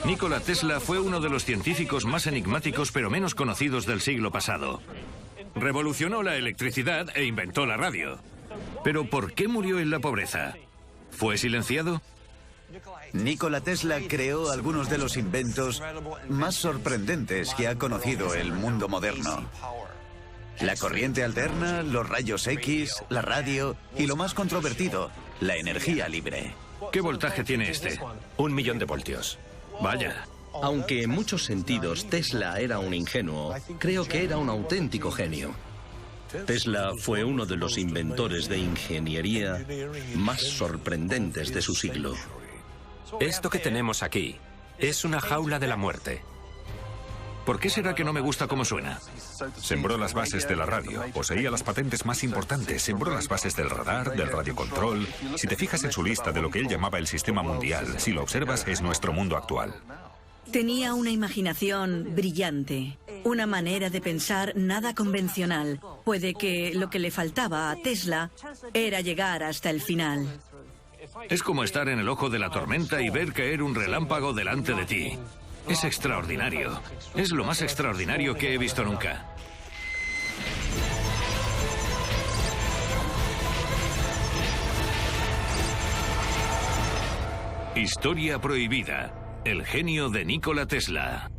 Nikola Tesla fue uno de los científicos más enigmáticos pero menos conocidos del siglo pasado. Revolucionó la electricidad e inventó la radio. Pero ¿por qué murió en la pobreza? ¿Fue silenciado? Nikola Tesla creó algunos de los inventos más sorprendentes que ha conocido el mundo moderno. La corriente alterna, los rayos X, la radio y lo más controvertido, la energía libre. ¿Qué voltaje tiene este? 1 millón de voltios. Vaya. Aunque en muchos sentidos Tesla era un ingenuo, creo que era un auténtico genio. Tesla fue uno de los inventores de ingeniería más sorprendentes de su siglo. Esto que tenemos aquí es una jaula de la muerte. ¿Por qué será que no me gusta cómo suena? Sembró las bases de la radio, poseía las patentes más importantes, sembró las bases del radar, del radiocontrol. Si te fijas en su lista de lo que él llamaba el sistema mundial, si lo observas, es nuestro mundo actual. Tenía una imaginación brillante, una manera de pensar nada convencional. Puede que lo que le faltaba a Tesla era llegar hasta el final. Es como estar en el ojo de la tormenta y ver caer un relámpago delante de ti. Es extraordinario. Es lo más extraordinario que he visto nunca. Historia prohibida. El genio de Nikola Tesla.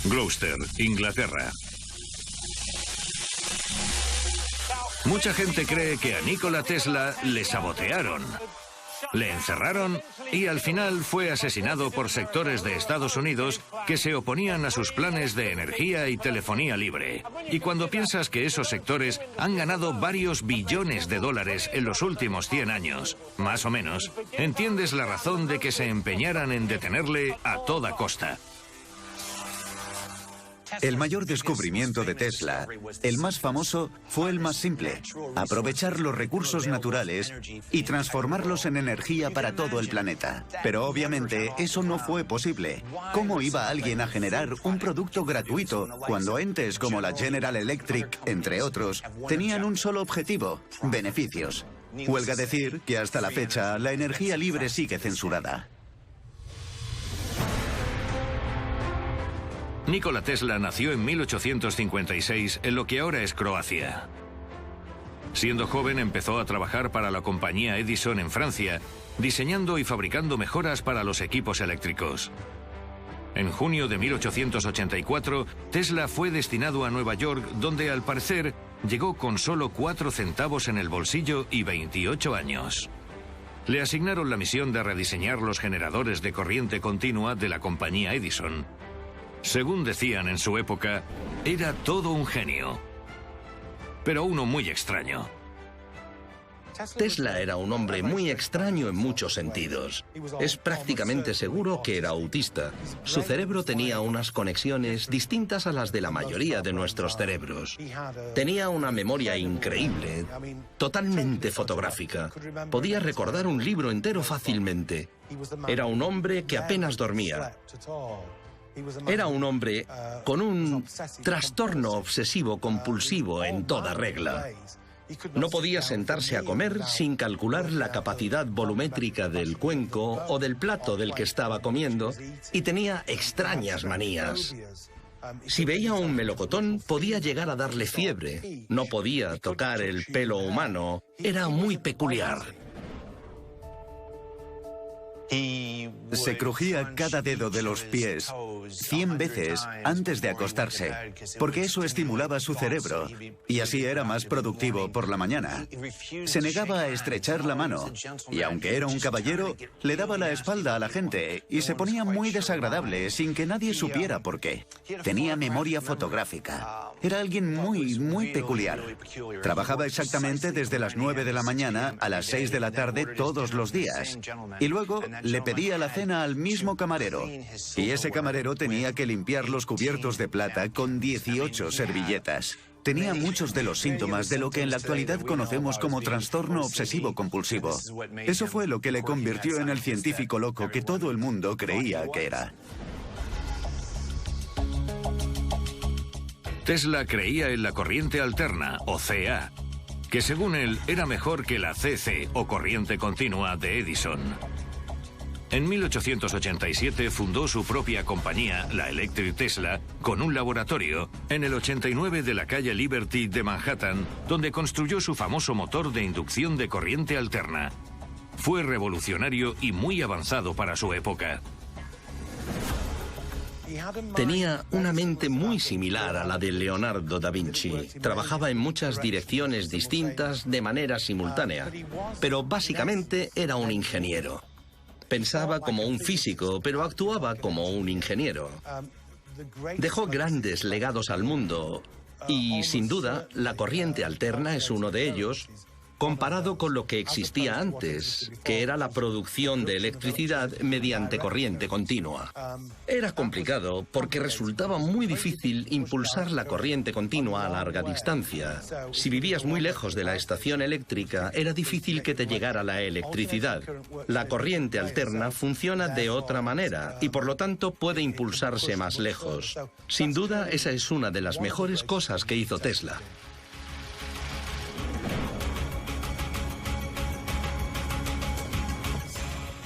Gloucester, Inglaterra. Mucha gente cree que a Nikola Tesla le sabotearon, le encerraron y al final fue asesinado por sectores de Estados Unidos que se oponían a sus planes de energía y telefonía libre. Y cuando piensas que esos sectores han ganado varios billones de dólares en los últimos 100 años, más o menos, entiendes la razón de que se empeñaran en detenerle a toda costa. El mayor descubrimiento de Tesla, el más famoso, fue el más simple: aprovechar los recursos naturales y transformarlos en energía para todo el planeta. Pero obviamente eso no fue posible. ¿Cómo iba alguien a generar un producto gratuito cuando entes como la General Electric, entre otros, tenían un solo objetivo: beneficios? Huelga decir que hasta la fecha la energía libre sigue censurada. Nikola Tesla nació en 1856 en lo que ahora es Croacia. Siendo joven empezó a trabajar para la compañía Edison en Francia, diseñando y fabricando mejoras para los equipos eléctricos. En junio de 1884, Tesla fue destinado a Nueva York, donde al parecer llegó con solo 4 centavos en el bolsillo y 28 años. Le asignaron la misión de rediseñar los generadores de corriente continua de la compañía Edison. Según decían en su época, era todo un genio, pero uno muy extraño. Tesla era un hombre muy extraño en muchos sentidos. Es prácticamente seguro que era autista. Su cerebro tenía unas conexiones distintas a las de la mayoría de nuestros cerebros. Tenía una memoria increíble, totalmente fotográfica. Podía recordar un libro entero fácilmente. Era un hombre que apenas dormía. Era un hombre con un trastorno obsesivo-compulsivo en toda regla. No podía sentarse a comer sin calcular la capacidad volumétrica del cuenco o del plato del que estaba comiendo, y tenía extrañas manías. Si veía un melocotón, podía llegar a darle fiebre. No podía tocar el pelo humano. Era muy peculiar. Se crujía cada dedo de los pies 100 veces antes de acostarse, porque eso estimulaba su cerebro y así era más productivo por la mañana. Se negaba a estrechar la mano y, aunque era un caballero, le daba la espalda a la gente y se ponía muy desagradable sin que nadie supiera por qué. Tenía memoria fotográfica. Era alguien muy peculiar. Trabajaba exactamente desde las 9 de la mañana a las 6 de la tarde todos los días. Y luego le pedía la cena al mismo camarero. Y ese camarero tenía que limpiar los cubiertos de plata con 18 servilletas. Tenía muchos de los síntomas de lo que en la actualidad conocemos como trastorno obsesivo-compulsivo. Eso fue lo que le convirtió en el científico loco que todo el mundo creía que era. Tesla creía en la corriente alterna, o CA. que según él era mejor que la CC o corriente continua de Edison. En 1887 fundó su propia compañía, la Electric Tesla, con un laboratorio en el 89 de la calle Liberty de Manhattan, donde construyó su famoso motor de inducción de corriente alterna. Fue revolucionario y muy avanzado para su época. Tenía una mente muy similar a la de Leonardo da Vinci. Trabajaba en muchas direcciones distintas de manera simultánea, pero básicamente era un ingeniero. Pensaba como un físico, pero actuaba como un ingeniero. Dejó grandes legados al mundo y, sin duda, la corriente alterna es uno de ellos, comparado con lo que existía antes, que era la producción de electricidad mediante corriente continua. Era complicado porque resultaba muy difícil impulsar la corriente continua a larga distancia. Si vivías muy lejos de la estación eléctrica, era difícil que te llegara la electricidad. La corriente alterna funciona de otra manera y por lo tanto puede impulsarse más lejos. Sin duda, esa es una de las mejores cosas que hizo Tesla.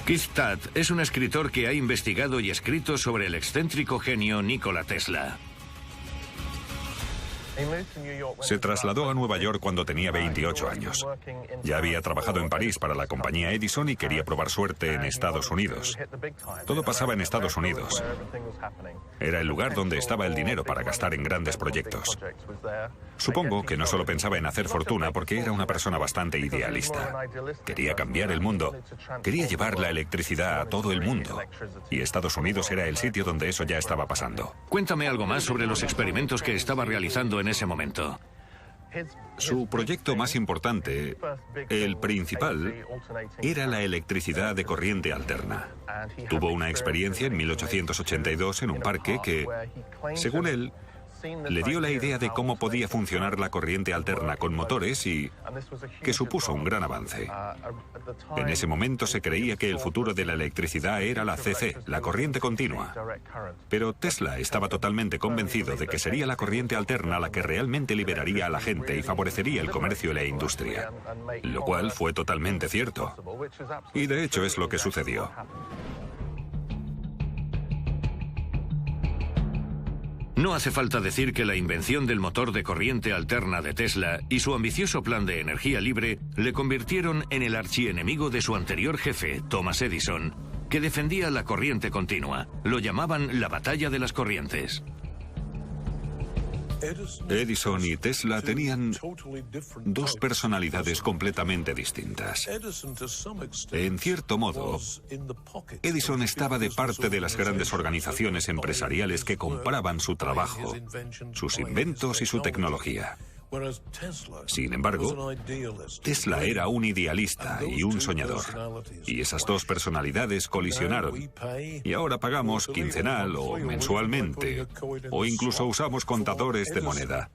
Keith Tutt es un escritor que ha investigado y escrito sobre el excéntrico genio Nikola Tesla. Se trasladó a Nueva York cuando tenía 28 años. Ya había trabajado en París para la compañía Edison y quería probar suerte en Estados Unidos. Todo pasaba en Estados Unidos. Era el lugar donde estaba el dinero para gastar en grandes proyectos. Supongo que no solo pensaba en hacer fortuna porque era una persona bastante idealista. Quería cambiar el mundo. Quería llevar la electricidad a todo el mundo. Y Estados Unidos era el sitio donde eso ya estaba pasando. Cuéntame algo más sobre los experimentos que estaba realizando en ese momento. Su proyecto más importante, el principal, era la electricidad de corriente alterna. Tuvo una experiencia en 1882 en un parque que, según él, le dio la idea de cómo podía funcionar la corriente alterna con motores y que supuso un gran avance. En ese momento se creía que el futuro de la electricidad era la CC, la corriente continua. Pero Tesla estaba totalmente convencido de que sería la corriente alterna la que realmente liberaría a la gente y favorecería el comercio y la industria. Lo cual fue totalmente cierto. Y de hecho es lo que sucedió. No hace falta decir que la invención del motor de corriente alterna de Tesla y su ambicioso plan de energía libre le convirtieron en el archienemigo de su anterior jefe, Thomas Edison, que defendía la corriente continua. Lo llamaban la batalla de las corrientes. Edison y Tesla tenían dos personalidades completamente distintas. En cierto modo, Edison estaba de parte de las grandes organizaciones empresariales que compraban su trabajo, sus inventos y su tecnología. Sin embargo, Tesla era un idealista y un soñador. Y esas dos personalidades colisionaron. Y ahora pagamos quincenal o mensualmente, o incluso usamos contadores de moneda.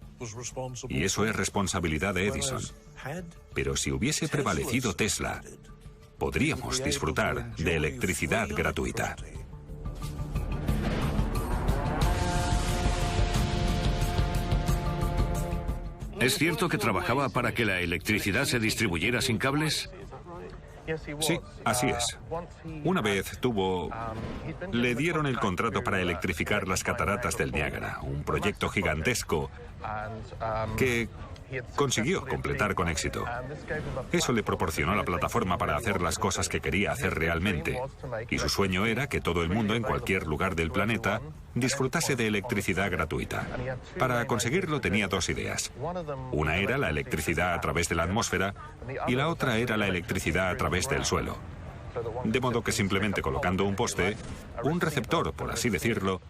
Y eso es responsabilidad de Edison. Pero si hubiese prevalecido Tesla, podríamos disfrutar de electricidad gratuita. ¿Es cierto que trabajaba para que la electricidad se distribuyera sin cables? Sí, así es. Una vez le dieron el contrato para electrificar las cataratas del Niágara, un proyecto gigantesco que consiguió completar con éxito. Eso le proporcionó la plataforma para hacer las cosas que quería hacer realmente. Y su sueño era que todo el mundo en cualquier lugar del planeta disfrutase de electricidad gratuita. Para conseguirlo tenía dos ideas. Una era la electricidad a través de la atmósfera y la otra era la electricidad a través del suelo. De modo que simplemente colocando un poste, un receptor, por así decirlo,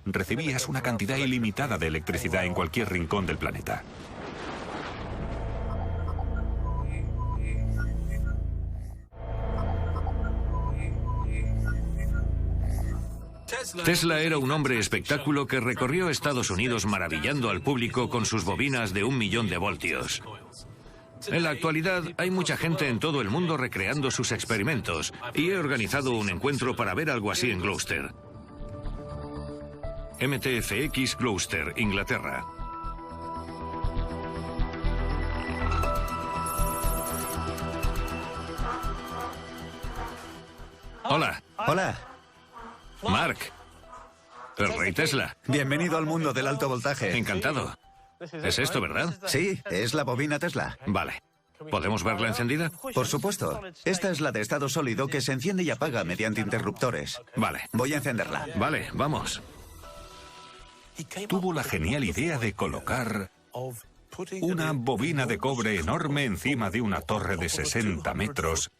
recibías una cantidad ilimitada de electricidad en cualquier rincón del planeta. Tesla era un hombre espectáculo que recorrió Estados Unidos maravillando al público con sus bobinas de 1 millón de voltios. En la actualidad hay mucha gente en todo el mundo recreando sus experimentos y he organizado un encuentro para ver algo así en Gloucester. MTFX Gloucester, Inglaterra. Hola. Hola. Mark. El rey Tesla. Bienvenido al mundo del alto voltaje. Encantado. ¿Es esto, verdad? Sí, es la bobina Tesla. Vale. ¿Podemos verla encendida? Por supuesto. Esta es la de estado sólido que se enciende y apaga mediante interruptores. Vale. Voy a encenderla. Vale, vamos. Tuvo la genial idea de colocar una bobina de cobre enorme encima de una torre de 60 metros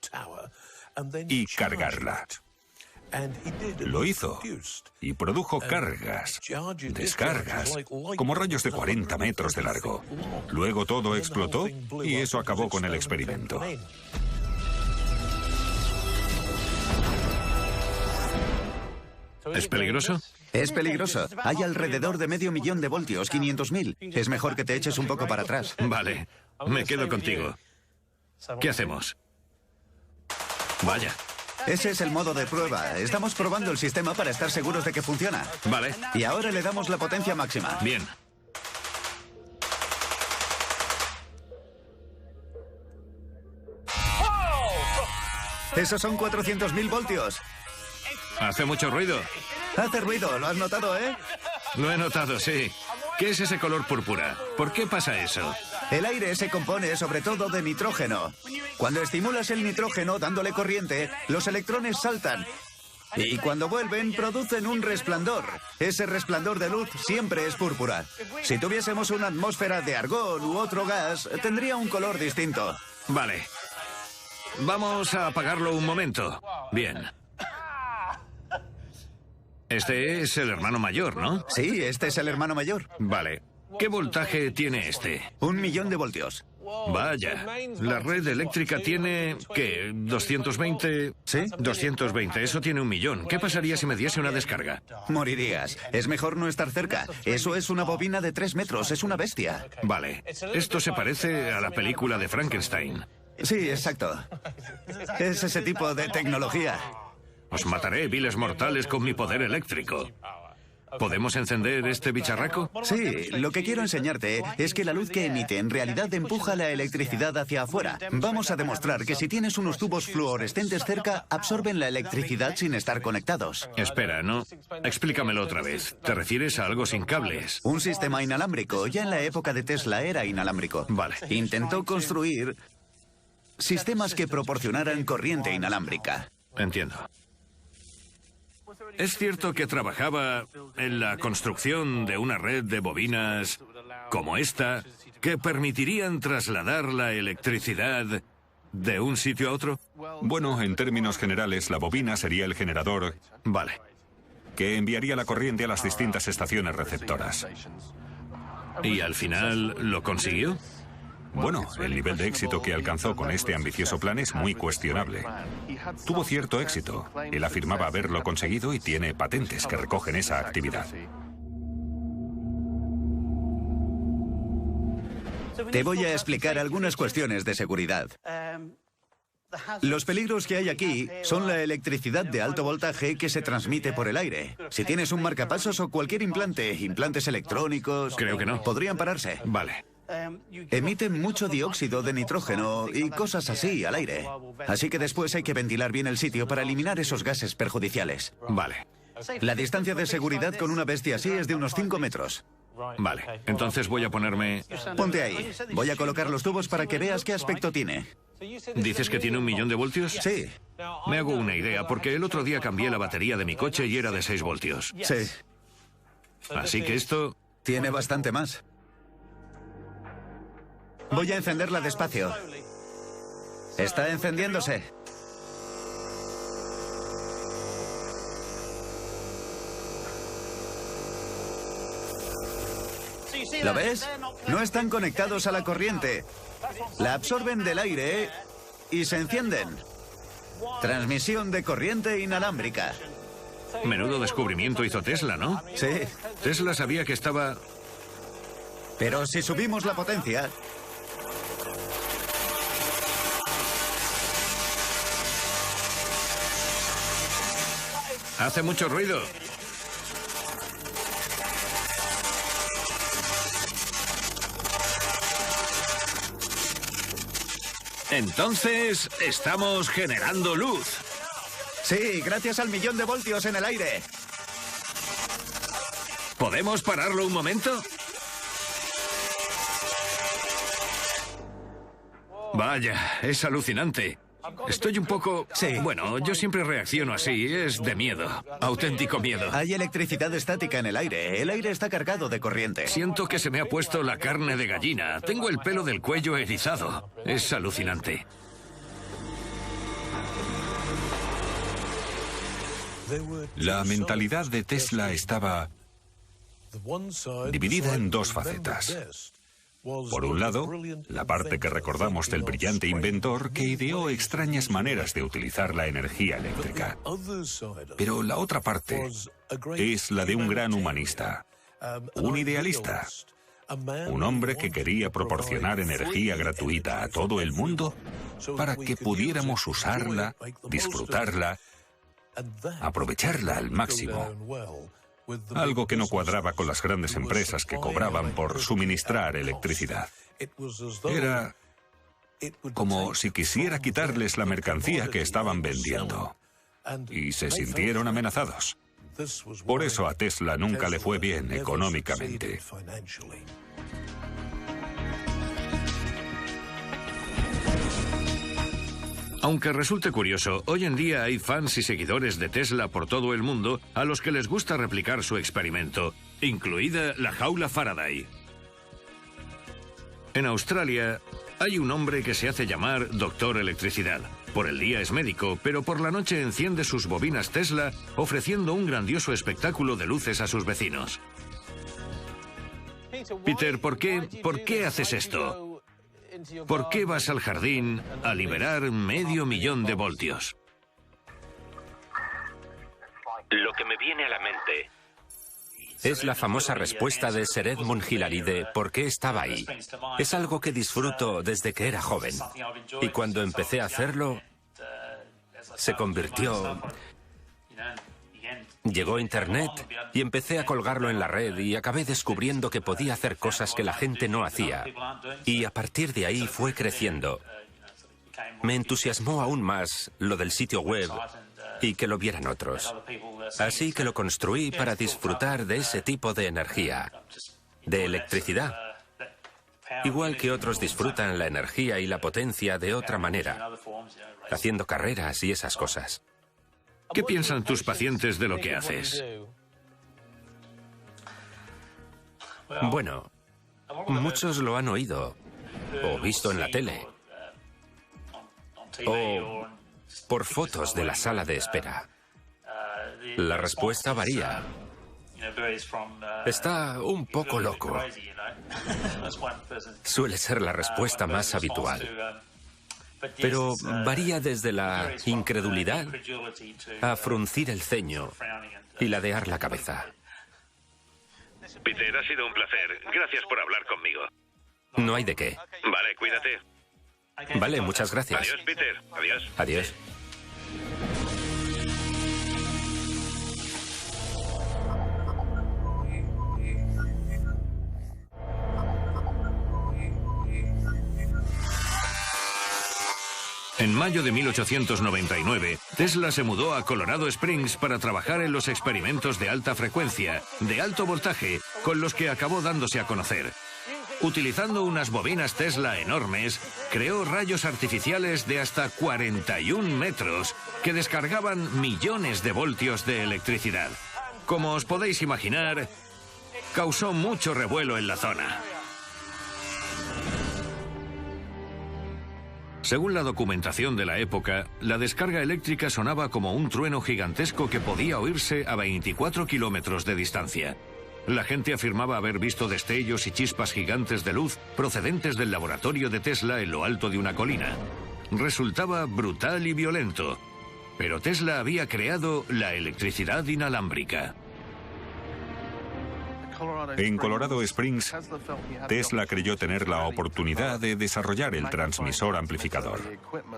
y cargarla. Lo hizo y produjo cargas, descargas, como rayos de 40 metros de largo. Luego todo explotó y eso acabó con el experimento. ¿Es peligroso? Es peligroso. Hay alrededor de 500.000 de voltios, 500.000. Es mejor que te eches un poco para atrás. Vale. Me quedo contigo. ¿Qué hacemos? Vaya. Ese es el modo de prueba. Estamos probando el sistema para estar seguros de que funciona. Vale. Y ahora le damos la potencia máxima. Bien. Esos son 400.000 voltios. Hace mucho ruido. Hace ruido, ¿lo has notado, eh? Lo he notado, sí. ¿Qué es ese color púrpura? ¿Por qué pasa eso? El aire se compone sobre todo de nitrógeno. Cuando estimulas el nitrógeno dándole corriente, los electrones saltan. Y cuando vuelven, producen un resplandor. Ese resplandor de luz siempre es púrpura. Si tuviésemos una atmósfera de argón u otro gas, tendría un color distinto. Vale. Vamos a apagarlo un momento. Bien. Este es el hermano mayor, ¿no? Sí, este es el hermano mayor. Vale. ¿Qué voltaje tiene este? 1.000.000 de voltios. Vaya. La red eléctrica tiene, ¿qué? ¿220? ¿Sí? 220. Eso tiene 1.000.000. ¿Qué pasaría si me diese una descarga? Morirías. Es mejor no estar cerca. Eso es una bobina de 3 metros. Es una bestia. Vale. Esto se parece a la película de Frankenstein. Sí, exacto. Es ese tipo de tecnología. Os mataré, viles mortales, con mi poder eléctrico. ¿Podemos encender este bicharraco? Sí, lo que quiero enseñarte es que la luz que emite en realidad empuja la electricidad hacia afuera. Vamos a demostrar que si tienes unos tubos fluorescentes cerca, absorben la electricidad sin estar conectados. Espera, no. Explícamelo otra vez. ¿Te refieres a algo sin cables? Un sistema inalámbrico. Ya en la época de Tesla era inalámbrico. Vale. Intentó construir sistemas que proporcionaran corriente inalámbrica. Entiendo. ¿Es cierto que trabajaba en la construcción de una red de bobinas como esta que permitirían trasladar la electricidad de un sitio a otro? Bueno, en términos generales, la bobina sería el generador Vale. que enviaría la corriente a las distintas estaciones receptoras. ¿Y al final lo consiguió? Bueno, el nivel de éxito que alcanzó con este ambicioso plan es muy cuestionable. Tuvo cierto éxito. Él afirmaba haberlo conseguido y tiene patentes que recogen esa actividad. Te voy a explicar algunas cuestiones de seguridad. Los peligros que hay aquí son la electricidad de alto voltaje que se transmite por el aire. Si tienes un marcapasos o cualquier implante, implantes electrónicos... Creo que no. Podrían pararse. Vale. Emiten mucho dióxido de nitrógeno y cosas así al aire. Así que después hay que ventilar bien el sitio para eliminar esos gases perjudiciales. Vale. La distancia de seguridad con una bestia así es de unos 5 metros. Vale. Entonces voy a ponerme... Ponte ahí. Voy a colocar los tubos para que veas qué aspecto tiene. ¿Dices que tiene 1.000.000 de voltios? Sí, Me hago una idea, porque el otro día cambié la batería de mi coche y era de 6 voltios. sí. Así que esto... Tiene bastante más. Voy a encenderla despacio. Está encendiéndose. ¿Lo ves? No están conectados a la corriente. La absorben del aire y se encienden. Transmisión de corriente inalámbrica. Menudo descubrimiento hizo Tesla, ¿no? Sí, Tesla sabía que estaba... pero si subimos la potencia... Hace mucho ruido. Entonces, estamos generando luz. Sí, gracias al 1.000.000 de voltios en el aire. ¿Podemos pararlo un momento? Vaya, es alucinante. Estoy un poco... Sí. Bueno, yo siempre reacciono así, es de miedo. Auténtico miedo. Hay electricidad estática en el aire. El aire está cargado de corriente. Siento que se me ha puesto la carne de gallina. Tengo el pelo del cuello erizado. Es alucinante. La mentalidad de Tesla estaba dividida en dos facetas. Por un lado, la parte que recordamos del brillante inventor que ideó extrañas maneras de utilizar la energía eléctrica. Pero la otra parte es la de un gran humanista, un idealista, un hombre que quería proporcionar energía gratuita a todo el mundo para que pudiéramos usarla, disfrutarla, aprovecharla al máximo. Algo que no cuadraba con las grandes empresas que cobraban por suministrar electricidad. Era como si quisiera quitarles la mercancía que estaban vendiendo. Y se sintieron amenazados. Por eso a Tesla nunca le fue bien económicamente. Aunque resulte curioso, hoy en día hay fans y seguidores de Tesla por todo el mundo a los que les gusta replicar su experimento, incluida la jaula Faraday. En Australia hay un hombre que se hace llamar Doctor Electricidad. Por el día es médico, pero por la noche enciende sus bobinas Tesla, ofreciendo un grandioso espectáculo de luces a sus vecinos. Peter, ¿por qué haces esto? ¿Por qué vas al jardín a liberar 500.000 de voltios? Lo que me viene a la mente es la famosa respuesta de Sir Edmund Hillary de ¿por qué estaba ahí? Es algo que disfruto desde que era joven. Y cuando empecé a hacerlo, se convirtió... Llegó Internet y empecé a colgarlo en la red y acabé descubriendo que podía hacer cosas que la gente no hacía. Y a partir de ahí fue creciendo. Me entusiasmó aún más lo del sitio web y que lo vieran otros. Así que lo construí para disfrutar de ese tipo de energía, de electricidad. Igual que otros disfrutan la energía y la potencia de otra manera, haciendo carreras y esas cosas. ¿Qué piensan tus pacientes de lo que haces? Bueno, muchos lo han oído, o visto en la tele, o por fotos de la sala de espera. La respuesta varía. Está un poco loco. Suele ser la respuesta más habitual. Pero varía desde la incredulidad a fruncir el ceño y ladear la cabeza. Peter, ha sido un placer. Gracias por hablar conmigo. No hay de qué. Vale, cuídate. Vale, muchas gracias. Adiós, Peter. Adiós. Adiós. En mayo de 1899, Tesla se mudó a Colorado Springs para trabajar en los experimentos de alta frecuencia, de alto voltaje, con los que acabó dándose a conocer. Utilizando unas bobinas Tesla enormes, creó rayos artificiales de hasta 41 metros que descargaban millones de voltios de electricidad. Como os podéis imaginar, causó mucho revuelo en la zona. Según la documentación de la época, la descarga eléctrica sonaba como un trueno gigantesco que podía oírse a 24 kilómetros de distancia. La gente afirmaba haber visto destellos y chispas gigantes de luz procedentes del laboratorio de Tesla en lo alto de una colina. Resultaba brutal y violento, pero Tesla había creado la electricidad inalámbrica. En Colorado Springs, Tesla creyó tener la oportunidad de desarrollar el transmisor amplificador,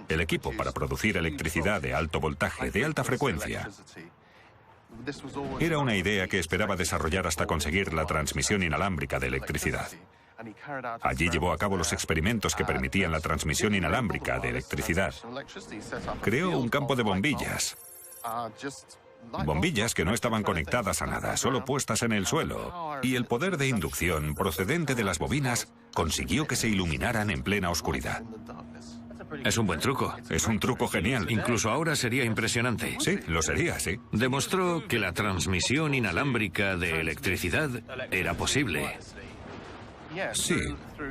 el equipo para producir electricidad de alto voltaje, de alta frecuencia. Era una idea que esperaba desarrollar hasta conseguir la transmisión inalámbrica de electricidad. Allí llevó a cabo los experimentos que permitían la transmisión inalámbrica de electricidad. Creó un campo de bombillas Bombillas que no estaban conectadas a nada, solo puestas en el suelo. Y el poder de inducción procedente de las bobinas consiguió que se iluminaran en plena oscuridad. Es un buen truco. Es un truco genial. Incluso ahora sería impresionante. Sí, lo sería, sí. Demostró que la transmisión inalámbrica de electricidad era posible. Sí,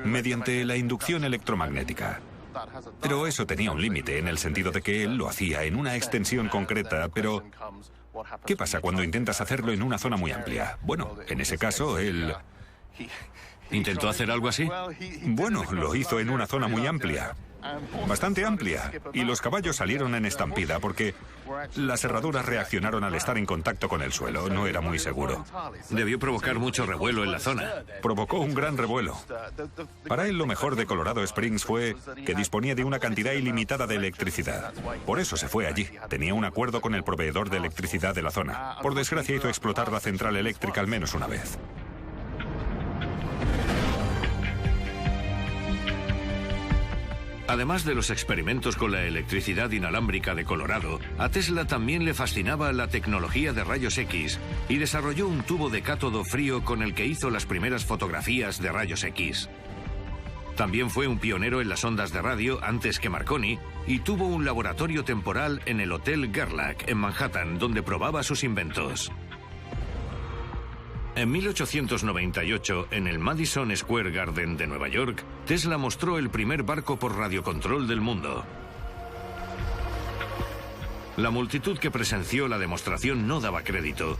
mediante la inducción electromagnética. Pero eso tenía un límite en el sentido de que él lo hacía en una extensión concreta, pero ¿qué pasa cuando intentas hacerlo en una zona muy amplia? Bueno, en ese caso, él... ¿Intentó hacer algo así? Bueno, lo hizo en una zona muy amplia. Bastante amplia. Y los caballos salieron en estampida porque las herraduras reaccionaron al estar en contacto con el suelo. No era muy seguro. Debió provocar mucho revuelo en la zona. Provocó un gran revuelo. Para él lo mejor de Colorado Springs fue que disponía de una cantidad ilimitada de electricidad. Por eso se fue allí. Tenía un acuerdo con el proveedor de electricidad de la zona. Por desgracia hizo explotar la central eléctrica al menos una vez. Además de los experimentos con la electricidad inalámbrica de Colorado, a Tesla también le fascinaba la tecnología de rayos X y desarrolló un tubo de cátodo frío con el que hizo las primeras fotografías de rayos X. También fue un pionero en las ondas de radio antes que Marconi y tuvo un laboratorio temporal en el Hotel Gerlach en Manhattan donde probaba sus inventos. En 1898, en el Madison Square Garden de Nueva York, Tesla mostró el primer barco por radiocontrol del mundo. La multitud que presenció la demostración no daba crédito,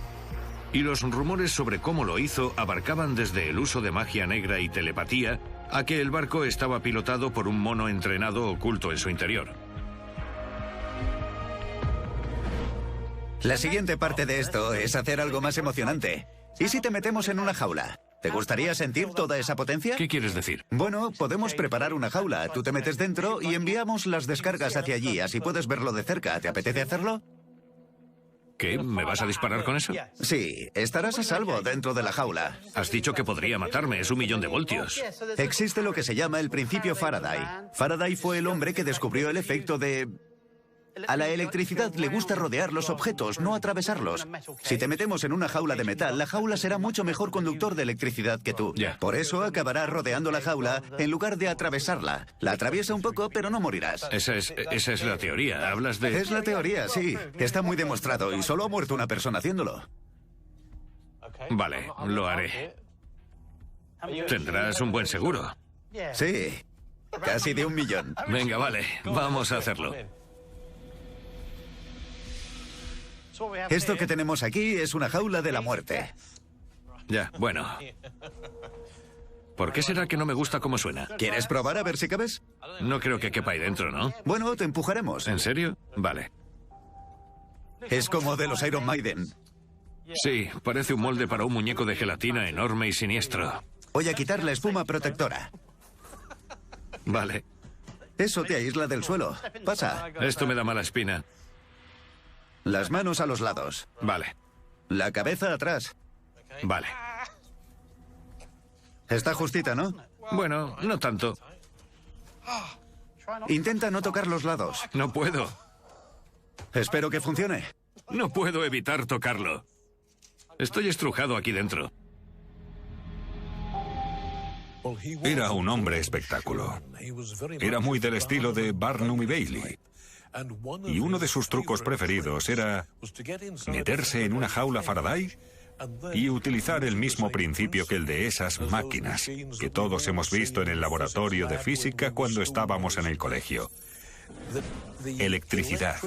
y los rumores sobre cómo lo hizo abarcaban desde el uso de magia negra y telepatía a que el barco estaba pilotado por un mono entrenado oculto en su interior. La siguiente parte de esto es hacer algo más emocionante. ¿Y si te metemos en una jaula? ¿Te gustaría sentir toda esa potencia? ¿Qué quieres decir? Bueno, podemos preparar una jaula. Tú te metes dentro y enviamos las descargas hacia allí. Así puedes verlo de cerca. ¿Te apetece hacerlo? ¿Qué? ¿Me vas a disparar con eso? Sí, estarás a salvo dentro de la jaula. Has dicho que podría matarme. Es 1.000.000 de voltios. Existe lo que se llama el principio Faraday. Faraday fue el hombre que descubrió el efecto de... A la electricidad le gusta rodear los objetos, no atravesarlos. Si te metemos en una jaula de metal, la jaula será mucho mejor conductor de electricidad que tú. Ya. Por eso acabarás rodeando la jaula en lugar de atravesarla. La atraviesa un poco, pero no morirás. Esa es la teoría. Hablas de... Es la teoría, sí. Está muy demostrado y solo ha muerto una persona haciéndolo. Vale, lo haré. Tendrás un buen seguro. Sí, casi de 1.000.000. Venga, vale, vamos a hacerlo. Esto que tenemos aquí es una jaula de la muerte. Ya, bueno. ¿Por qué será que no me gusta cómo suena? ¿Quieres probar a ver si cabes? No creo que quepa ahí dentro, ¿no? Bueno, te empujaremos. ¿En serio? Vale. Es como de los Iron Maiden. Sí, parece un molde para un muñeco de gelatina enorme y siniestro. Voy a quitar la espuma protectora. Vale. Eso te aísla del suelo. Pasa. Esto me da mala espina. Las manos a los lados. Vale, La cabeza atrás. vale. Está justita, ¿no? Bueno, no tanto. Intenta no tocar los lados. No puedo. Espero que funcione. No puedo evitar tocarlo. Estoy estrujado aquí dentro. Era un hombre espectáculo. Era muy del estilo de Barnum y Bailey. Y uno de sus trucos preferidos era meterse en una jaula Faraday y utilizar el mismo principio que el de esas máquinas que todos hemos visto en el laboratorio de física cuando estábamos en el colegio. Electricidad.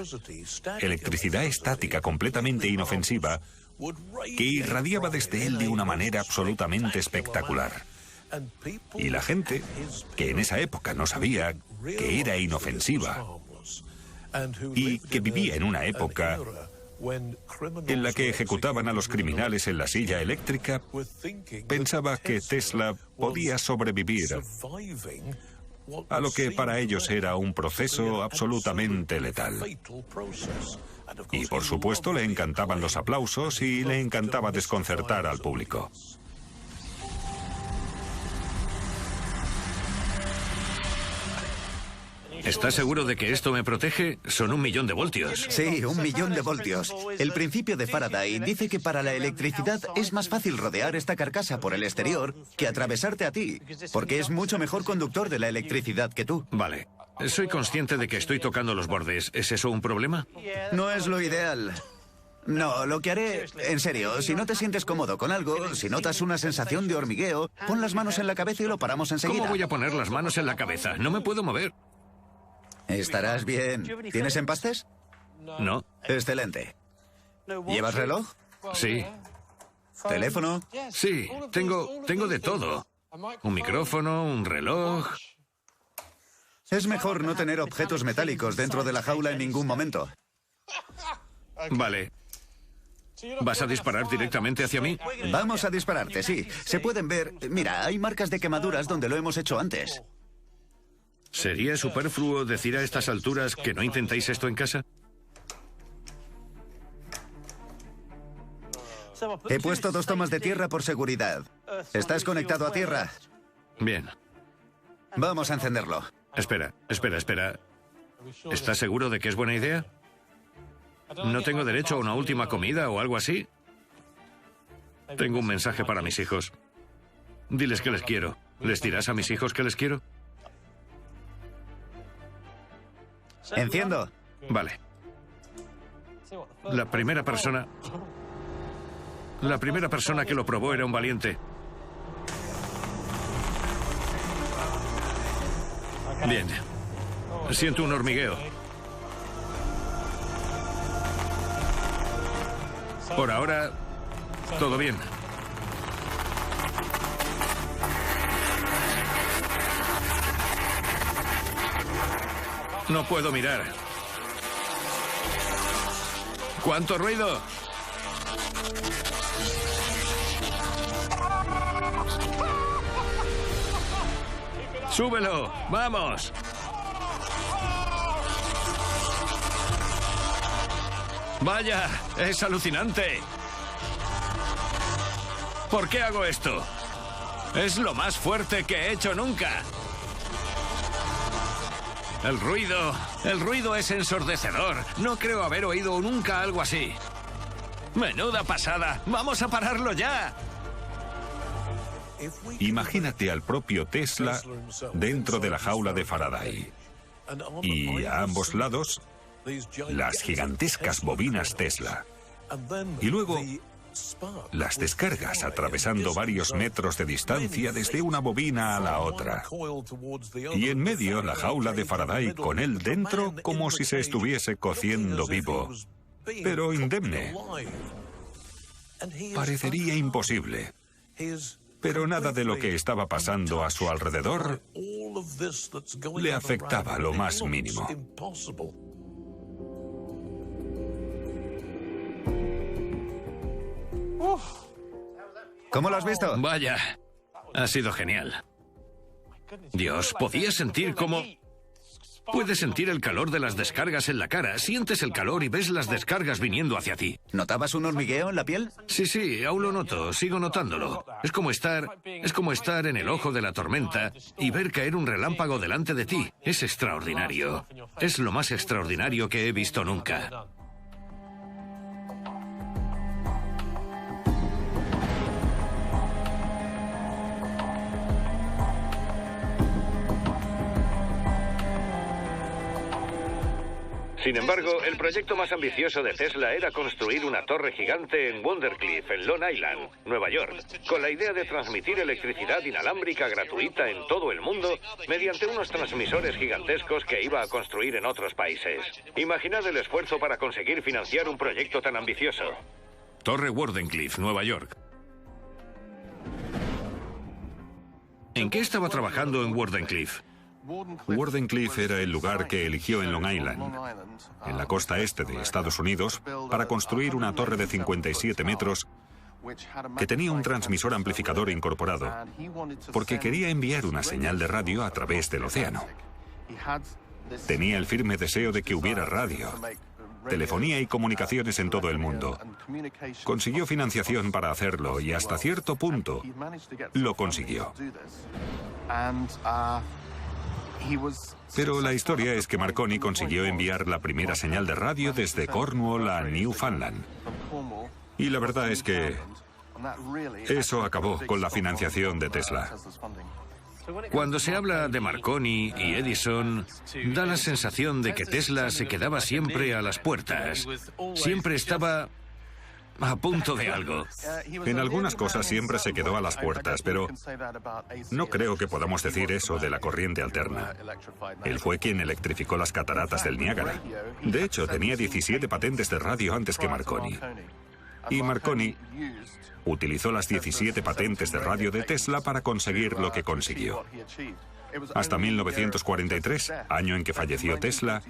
Electricidad estática completamente inofensiva que irradiaba desde él de una manera absolutamente espectacular. Y la gente, que en esa época no sabía que era inofensiva, y que vivía en una época en la que ejecutaban a los criminales en la silla eléctrica, pensaba que Tesla podía sobrevivir a lo que para ellos era un proceso absolutamente letal. Y por supuesto le encantaban los aplausos y le encantaba desconcertar al público. ¿Estás seguro de que esto me protege? Son 1.000.000 de voltios. Sí, 1.000.000 de voltios. El principio de Faraday dice que para la electricidad es más fácil rodear esta carcasa por el exterior que atravesarte a ti, porque es mucho mejor conductor de la electricidad que tú. Vale. Soy consciente de que estoy tocando los bordes. ¿Es eso un problema? No es lo ideal. No, lo que haré, en serio, si no te sientes cómodo con algo, si notas una sensación de hormigueo, pon las manos en la cabeza y lo paramos enseguida. ¿Cómo voy a poner las manos en la cabeza? No me puedo mover. Estarás bien. ¿Tienes empastes? No. Excelente. ¿Llevas reloj? Sí. ¿Teléfono? Sí, tengo de todo. Un micrófono, un reloj. Es mejor no tener objetos metálicos dentro de la jaula en ningún momento. Vale. ¿Vas a disparar directamente hacia mí? Vamos a dispararte, sí. Se pueden ver... Mira, hay marcas de quemaduras donde lo hemos hecho antes. ¿Sería superfluo decir a estas alturas que no intentéis esto en casa? He puesto 2 tomas de tierra por seguridad. ¿Estás conectado a tierra? Bien. Vamos a encenderlo. Espera. ¿Estás seguro de que es buena idea? ¿No tengo derecho a una última comida o algo así? Tengo un mensaje para mis hijos. Diles que les quiero. ¿Les dirás a mis hijos que les quiero? Enciendo. Vale. La primera persona que lo probó era un valiente. Bien. Siento un hormigueo. Por ahora, todo bien. No puedo mirar. ¿Cuánto ruido? ¡Súbelo! ¡Vamos! ¡Vaya! ¡Es alucinante! ¿Por qué hago esto? Es lo más fuerte que he hecho nunca. El ruido es ensordecedor. No creo haber oído nunca algo así. ¡Menuda pasada! ¡Vamos a pararlo ya! Imagínate al propio Tesla dentro de la jaula de Faraday. Y a ambos lados, las gigantescas bobinas Tesla. Y luego, las descargas atravesando varios metros de distancia desde una bobina a la otra. Y en medio, la jaula de Faraday con él dentro como si se estuviese cociendo vivo, pero indemne. Parecería imposible. Pero nada de lo que estaba pasando a su alrededor le afectaba lo más mínimo. ¿Cómo lo has visto? Vaya, ha sido genial. Dios, podía sentir cómo... Puedes sentir el calor de las descargas en la cara. Sientes el calor y ves las descargas viniendo hacia ti. ¿Notabas un hormigueo en la piel? Sí, aún lo noto. Sigo notándolo. Es como estar en el ojo de la tormenta y ver caer un relámpago delante de ti. Es extraordinario. Es lo más extraordinario que he visto nunca. Sin embargo, el proyecto más ambicioso de Tesla era construir una torre gigante en Wondercliff, en Long Island, Nueva York, con la idea de transmitir electricidad inalámbrica gratuita en todo el mundo mediante unos transmisores gigantescos que iba a construir en otros países. Imaginad el esfuerzo para conseguir financiar un proyecto tan ambicioso. Torre Wardenclyffe, Nueva York. ¿En qué estaba trabajando en Wardenclyffe? Wardenclyffe era el lugar que eligió en Long Island, en la costa este de Estados Unidos, para construir una torre de 57 metros que tenía un transmisor amplificador incorporado, porque quería enviar una señal de radio a través del océano. Tenía el firme deseo de que hubiera radio, telefonía y comunicaciones en todo el mundo. Consiguió financiación para hacerlo y hasta cierto punto lo consiguió. Pero la historia es que Marconi consiguió enviar la primera señal de radio desde Cornwall a Newfoundland. Y la verdad es que eso acabó con la financiación de Tesla. Cuando se habla de Marconi y Edison, da la sensación de que Tesla se quedaba siempre a las puertas. Siempre estaba a punto de algo. En algunas cosas siempre se quedó a las puertas, pero no creo que podamos decir eso de la corriente alterna. Él fue quien electrificó las cataratas del Niágara. De hecho, tenía 17 patentes de radio antes que Marconi. Y Marconi utilizó las 17 patentes de radio de Tesla para conseguir lo que consiguió. Hasta 1943, año en que falleció Tesla,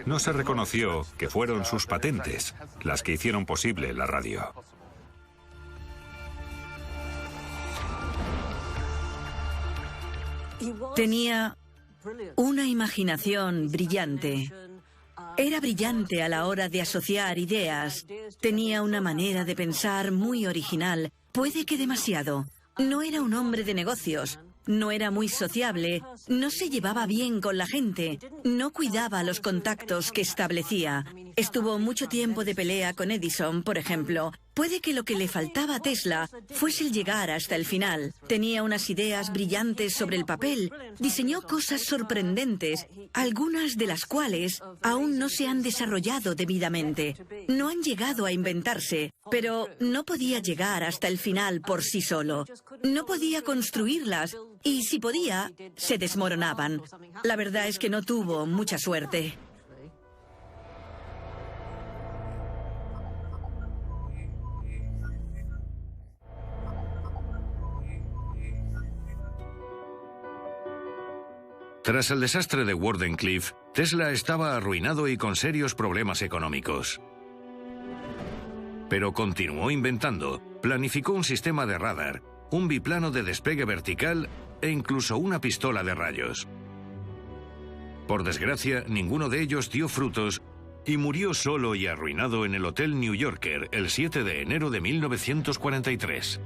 no se reconoció que fueron sus patentes las que hicieron posible la radio. Tenía una imaginación brillante. Era brillante a la hora de asociar ideas. Tenía una manera de pensar muy original, puede que demasiado. No era un hombre de negocios. No era muy sociable, no se llevaba bien con la gente, no cuidaba los contactos que establecía. Estuvo mucho tiempo de pelea con Edison, por ejemplo. Puede que lo que le faltaba a Tesla fuese el llegar hasta el final. Tenía unas ideas brillantes sobre el papel, diseñó cosas sorprendentes, algunas de las cuales aún no se han desarrollado debidamente. No han llegado a inventarse, pero no podía llegar hasta el final por sí solo. No podía construirlas y si podía, se desmoronaban. La verdad es que no tuvo mucha suerte. Tras el desastre de Wardenclyffe, Tesla estaba arruinado y con serios problemas económicos. Pero continuó inventando, planificó un sistema de radar, un biplano de despegue vertical e incluso una pistola de rayos. Por desgracia, ninguno de ellos dio frutos y murió solo y arruinado en el Hotel New Yorker el 7 de enero de 1943.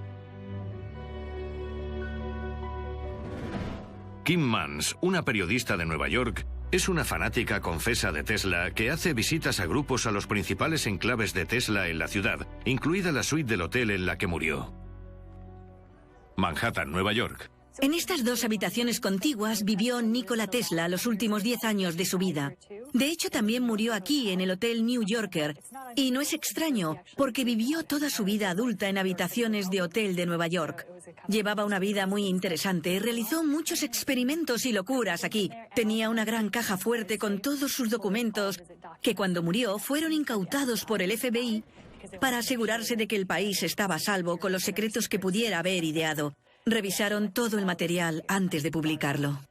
Kim Mans, una periodista de Nueva York, es una fanática confesa de Tesla que hace visitas a grupos a los principales enclaves de Tesla en la ciudad, incluida la suite del hotel en la que murió. Manhattan, Nueva York. En estas dos habitaciones contiguas vivió Nikola Tesla los últimos 10 años de su vida. De hecho, también murió aquí, en el Hotel New Yorker. Y no es extraño, porque vivió toda su vida adulta en habitaciones de hotel de Nueva York. Llevaba una vida muy interesante, realizó muchos experimentos y locuras aquí. Tenía una gran caja fuerte con todos sus documentos, que cuando murió fueron incautados por el FBI para asegurarse de que el país estaba a salvo con los secretos que pudiera haber ideado. Revisaron todo el material antes de publicarlo.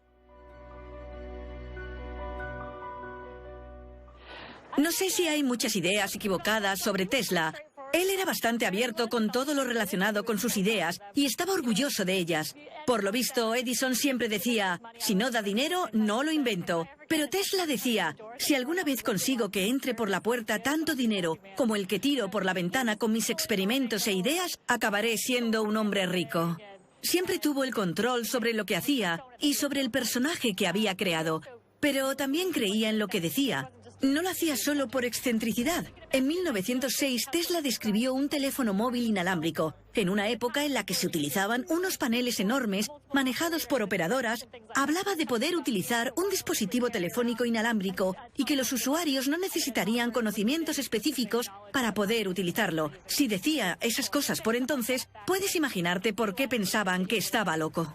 No sé si hay muchas ideas equivocadas sobre Tesla. Él era bastante abierto con todo lo relacionado con sus ideas y estaba orgulloso de ellas. Por lo visto, Edison siempre decía, si no da dinero, no lo invento. Pero Tesla decía, si alguna vez consigo que entre por la puerta tanto dinero como el que tiro por la ventana con mis experimentos e ideas, acabaré siendo un hombre rico. Siempre tuvo el control sobre lo que hacía y sobre el personaje que había creado, pero también creía en lo que decía. No lo hacía solo por excentricidad. En 1906, Tesla describió un teléfono móvil inalámbrico, en una época en la que se utilizaban unos paneles enormes manejados por operadoras. Hablaba de poder utilizar un dispositivo telefónico inalámbrico y que los usuarios no necesitarían conocimientos específicos para poder utilizarlo. Si decía esas cosas por entonces, puedes imaginarte por qué pensaban que estaba loco.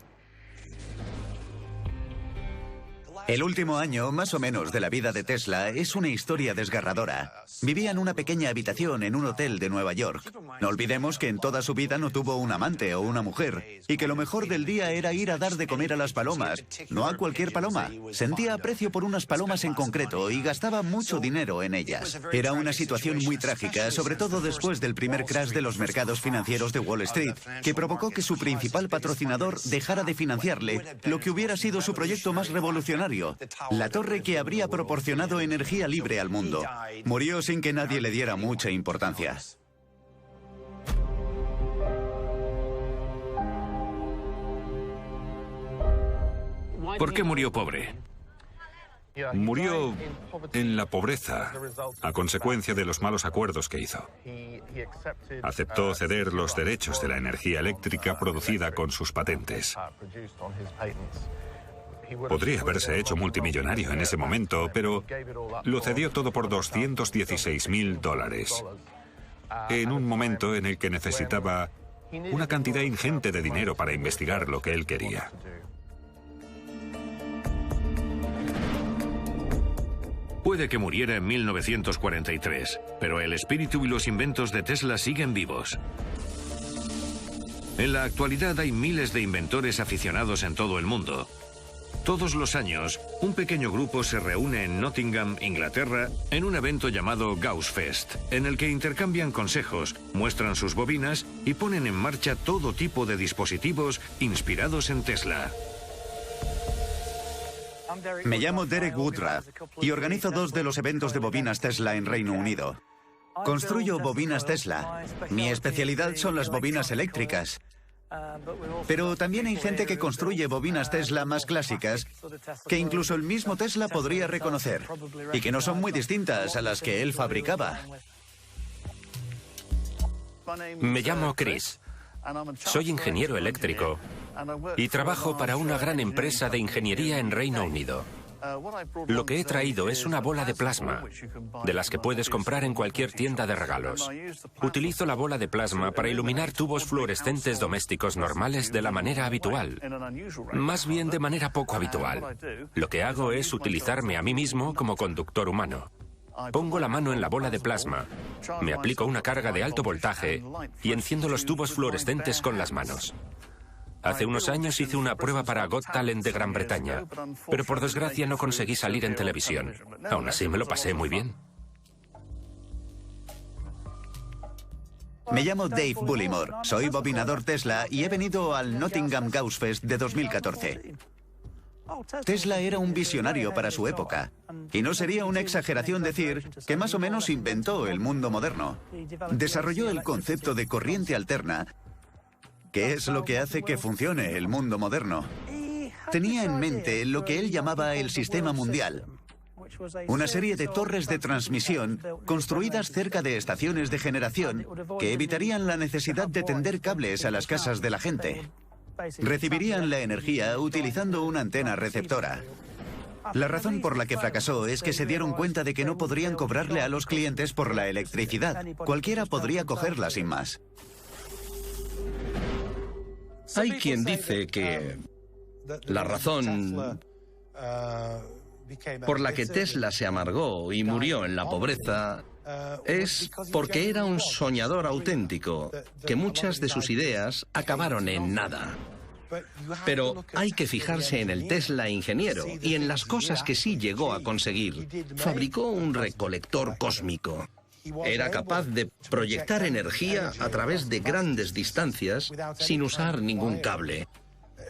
El último año, más o menos, de la vida de Tesla es una historia desgarradora. Vivía en una pequeña habitación en un hotel de Nueva York. No olvidemos que en toda su vida no tuvo un amante o una mujer, y que lo mejor del día era ir a dar de comer a las palomas. No a cualquier paloma. Sentía aprecio por unas palomas en concreto y gastaba mucho dinero en ellas. Era una situación muy trágica, sobre todo después del primer crash de los mercados financieros de Wall Street, que provocó que su principal patrocinador dejara de financiarle lo que hubiera sido su proyecto más revolucionario, la torre que habría proporcionado energía libre al mundo. Murió sin que nadie le diera mucha importancia. ¿Por qué murió pobre? Murió en la pobreza a consecuencia de los malos acuerdos que hizo. Aceptó ceder los derechos de la energía eléctrica producida con sus patentes. Podría haberse hecho multimillonario en ese momento, pero lo cedió todo por $216.000, en un momento en el que necesitaba una cantidad ingente de dinero para investigar lo que él quería. Puede que muriera en 1943, pero el espíritu y los inventos de Tesla siguen vivos. En la actualidad hay miles de inventores aficionados en todo el mundo. Todos los años, un pequeño grupo se reúne en Nottingham, Inglaterra, en un evento llamado Gauss Fest, en el que intercambian consejos, muestran sus bobinas y ponen en marcha todo tipo de dispositivos inspirados en Tesla. Me llamo Derek Woodruff y organizo 2 de los eventos de bobinas Tesla en Reino Unido. Construyo bobinas Tesla. Mi especialidad son las bobinas eléctricas. Pero también hay gente que construye bobinas Tesla más clásicas que incluso el mismo Tesla podría reconocer y que no son muy distintas a las que él fabricaba. Me llamo Chris. Soy ingeniero eléctrico y trabajo para una gran empresa de ingeniería en Reino Unido. Lo que he traído es una bola de plasma, de las que puedes comprar en cualquier tienda de regalos. Utilizo la bola de plasma para iluminar tubos fluorescentes domésticos normales de la manera habitual. Más bien de manera poco habitual. Lo que hago es utilizarme a mí mismo como conductor humano. Pongo la mano en la bola de plasma, me aplico una carga de alto voltaje y enciendo los tubos fluorescentes con las manos. Hace unos años hice una prueba para Got Talent de Gran Bretaña, pero por desgracia no conseguí salir en televisión. Aún así me lo pasé muy bien. Me llamo Dave Bullimore, soy bobinador Tesla y he venido al Nottingham Gauss Fest de 2014. Tesla era un visionario para su época, y no sería una exageración decir que más o menos inventó el mundo moderno. Desarrolló el concepto de corriente alterna, que es lo que hace que funcione el mundo moderno. Tenía en mente lo que él llamaba el sistema mundial, una serie de torres de transmisión construidas cerca de estaciones de generación que evitarían la necesidad de tender cables a las casas de la gente. Recibirían la energía utilizando una antena receptora. La razón por la que fracasó es que se dieron cuenta de que no podrían cobrarle a los clientes por la electricidad. Cualquiera podría cogerla sin más. Hay quien dice que la razón por la que Tesla se amargó y murió en la pobreza es porque era un soñador auténtico, que muchas de sus ideas acabaron en nada. Pero hay que fijarse en el Tesla ingeniero y en las cosas que sí llegó a conseguir. Fabricó un recolector cósmico. Era capaz de proyectar energía a través de grandes distancias sin usar ningún cable.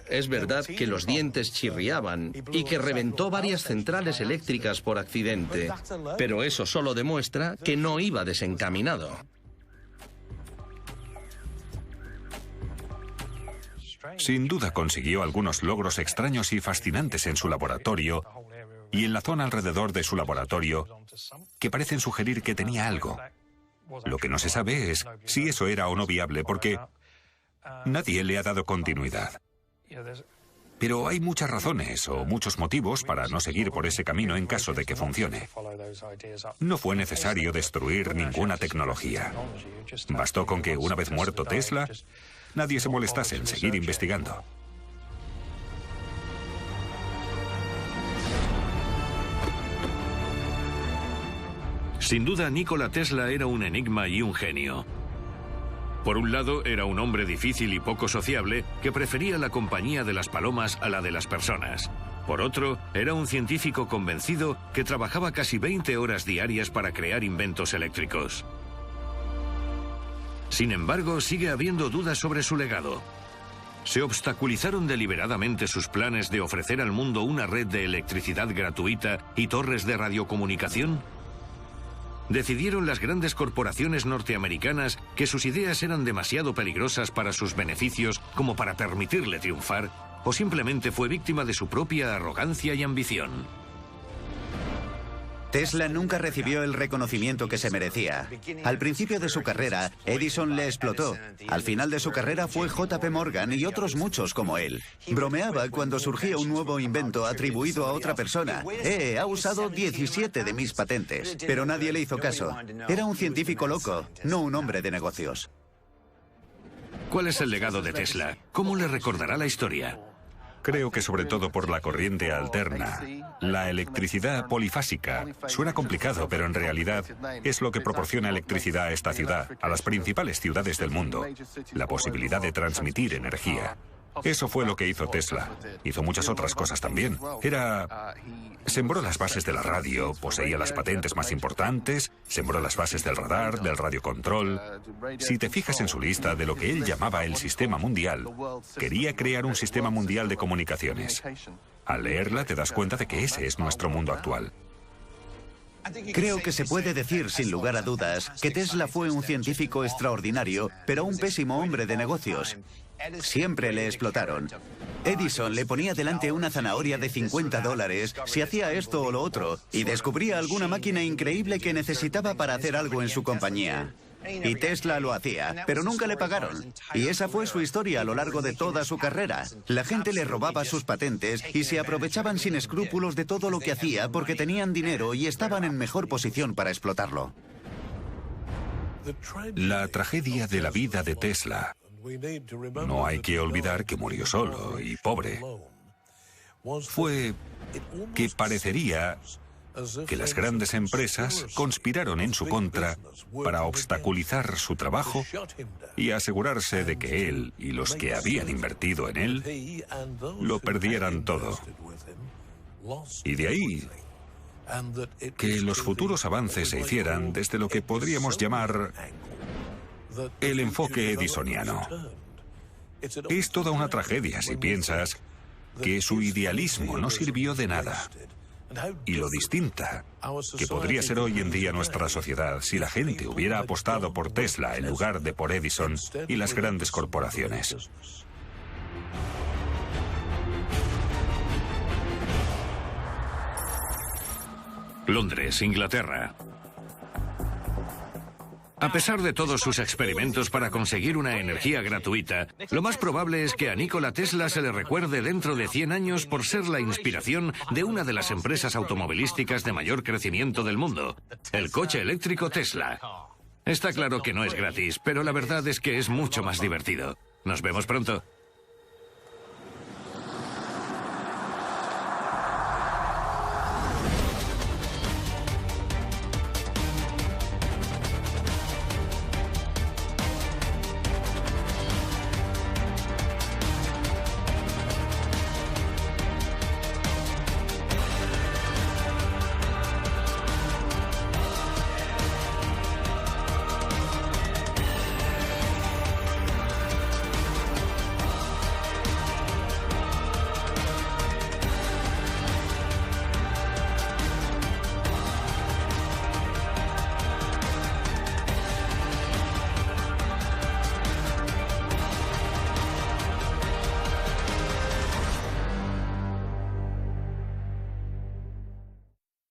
Es verdad que los dientes chirriaban y que reventó varias centrales eléctricas por accidente, pero eso solo demuestra que no iba desencaminado. Sin duda consiguió algunos logros extraños y fascinantes en su laboratorio y en la zona alrededor de su laboratorio que parecen sugerir que tenía algo. Lo que no se sabe es si eso era o no viable porque nadie le ha dado continuidad. Pero hay muchas razones o muchos motivos para no seguir por ese camino en caso de que funcione. No fue necesario destruir ninguna tecnología. Bastó con que una vez muerto Tesla, nadie se molestase en seguir investigando. Sin duda, Nikola Tesla era un enigma y un genio. Por un lado, era un hombre difícil y poco sociable que prefería la compañía de las palomas a la de las personas. Por otro, era un científico convencido que trabajaba casi 20 horas diarias para crear inventos eléctricos. Sin embargo, sigue habiendo dudas sobre su legado. ¿Se obstaculizaron deliberadamente sus planes de ofrecer al mundo una red de electricidad gratuita y torres de radiocomunicación? ¿Decidieron las grandes corporaciones norteamericanas que sus ideas eran demasiado peligrosas para sus beneficios como para permitirle triunfar? o simplemente fue víctima de su propia arrogancia y ambición. Tesla nunca recibió el reconocimiento que se merecía. Al principio de su carrera, Edison le explotó. Al final de su carrera fue JP Morgan y otros muchos como él. Bromeaba cuando surgía un nuevo invento atribuido a otra persona. Ha usado 17 de mis patentes. Pero nadie le hizo caso. Era un científico loco, no un hombre de negocios. ¿Cuál es el legado de Tesla? ¿Cómo le recordará la historia? Creo que sobre todo por la corriente alterna. La electricidad polifásica. Suena complicado, pero en realidad es lo que proporciona electricidad a esta ciudad, a las principales ciudades del mundo. La posibilidad de transmitir energía. Eso fue lo que hizo Tesla. Hizo muchas otras cosas también. Sembró las bases de la radio, poseía las patentes más importantes, sembró las bases del radar, del radiocontrol. Si te fijas en su lista de lo que él llamaba el sistema mundial, quería crear un sistema mundial de comunicaciones. Al leerla te das cuenta de que ese es nuestro mundo actual. Creo que se puede decir, sin lugar a dudas, que Tesla fue un científico extraordinario, pero un pésimo hombre de negocios. Siempre le explotaron. Edison le ponía delante una zanahoria de $50 si hacía esto o lo otro, y descubría alguna máquina increíble que necesitaba para hacer algo en su compañía. Y Tesla lo hacía, pero nunca le pagaron. Y esa fue su historia a lo largo de toda su carrera. La gente le robaba sus patentes y se aprovechaban sin escrúpulos de todo lo que hacía porque tenían dinero y estaban en mejor posición para explotarlo. La tragedia de la vida de Tesla. No hay que olvidar que murió solo y pobre. Fue que parecería que las grandes empresas conspiraron en su contra para obstaculizar su trabajo y asegurarse de que él y los que habían invertido en él lo perdieran todo. Y de ahí que los futuros avances se hicieran desde lo que podríamos llamar el enfoque edisoniano. Es toda una tragedia si piensas que su idealismo no sirvió de nada. Y lo distinta que podría ser hoy en día nuestra sociedad si la gente hubiera apostado por Tesla en lugar de por Edison y las grandes corporaciones. Londres, Inglaterra. A pesar de todos sus experimentos para conseguir una energía gratuita, lo más probable es que a Nikola Tesla se le recuerde dentro de 100 años por ser la inspiración de una de las empresas automovilísticas de mayor crecimiento del mundo, el coche eléctrico Tesla. Está claro que no es gratis, pero la verdad es que es mucho más divertido. Nos vemos pronto.